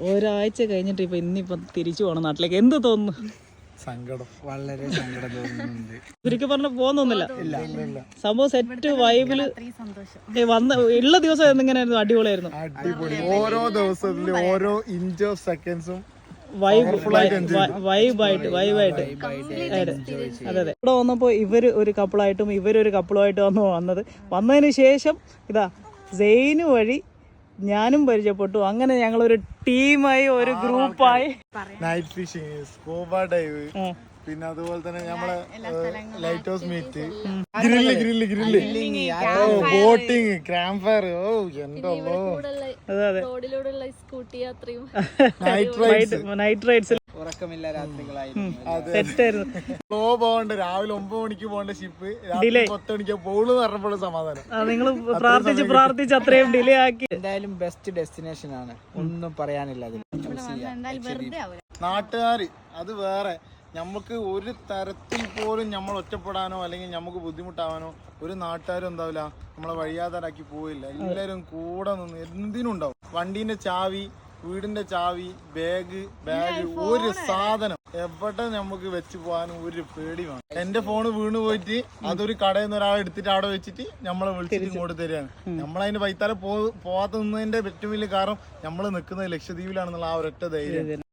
ഒരാഴ്ച കഴിഞ്ഞിട്ട് ഇന്നിപ്പം തിരിച്ചു പോകണം നാട്ടിലേക്ക്. എന്ത് തോന്നുന്നു? സങ്കടം, വളരെ സങ്കടം തോന്നുന്നുണ്ട്. ശരിക്കും പറഞ്ഞ പോകുന്നൊന്നുമില്ല. സംഭവം സെറ്റ് വൈബില് വന്ന ഉള്ള ദിവസം എങ്ങനെയായിരുന്നു? അടിപൊളിയായിരുന്നു. അടിപൊളി. ഓരോ ദിവസത്തിലും ഓരോ ഇഞ്ച് ഓഫ് സെക്കൻഡ്സും വൈബായിട്ട്. അതെ. ഇവിടെ വന്നപ്പോ ഇവര് ഒരു കപ്പിളായിട്ടും ഇവരൊരു കപ്പിളുമായിട്ട് വന്നതിന് ശേഷം ഇതാ സെയിന് വഴി ഞാനും പരിചയപ്പെട്ടു. അങ്ങനെ ഞങ്ങളൊരു ടീമായി, ഒരു ഗ്രൂപ്പായി. നൈറ്റ് ഫിഷിങ്, സ്കൂബ ഡൈവ്, പിന്നെ അതുപോലെ തന്നെ നമ്മളെ lighthouse meet, grill, boating, campfire, night rides. ഉറക്കമില്ല രാത്രികളായി. സ്ലോ പോകണ്ട, രാവിലെ 9 മണിക്ക് പോകേണ്ട ഷിപ്പ് 10 മണിക്ക് പോകുള്ളൂ പറഞ്ഞപ്പോൾ സമാധാനം. നിങ്ങൾ പ്രാർത്ഥിച്ച് അത്രയും ഡിലേ ആക്കി. എന്തായാലും ബെസ്റ്റ് ഡെസ്റ്റിനേഷൻ ആണ്, ഒന്നും പറയാനില്ല. നാട്ടുകാര് അത് വേറെ. നമുക്ക് ഒരു തരത്തിൽ പോലും നമ്മൾ ഒറ്റപ്പെടാനോ അല്ലെങ്കിൽ നമുക്ക് ബുദ്ധിമുട്ടാവാനോ ഒരു നാട്ടുകാരും ഉണ്ടാവില്ല. നമ്മളെ വഴിയാതാരാക്കി പോയില്ല. എല്ലാവരും കൂടെ നിന്ന് എന്തിനും ഉണ്ടാവും. വണ്ടീന്റെ ചാവി, വീടിന്റെ ചാവി, ബാഗ്, ഒരു സാധനം എവിടെ നമുക്ക് വെച്ച് പോകാനും ഒരു പേടി വേണം. എന്റെ ഫോണ് വീണ് പോയിട്ട് അതൊരു കടയിൽ നിന്ന് ഒരാളെ എടുത്തിട്ട് അവിടെ വെച്ചിട്ട് നമ്മളെ വിളിച്ചിട്ട് ഇങ്ങോട്ട് തരികയാണ്. നമ്മളതിന്റെ വൈത്താലെ പോവാത്ത നിന്നതിന്റെ ഏറ്റവും വലിയ കാരണം നമ്മൾ നിൽക്കുന്നത് ലക്ഷദ്വീപിലാണെന്നുള്ള ആ ഒരൊറ്റ ധൈര്യം.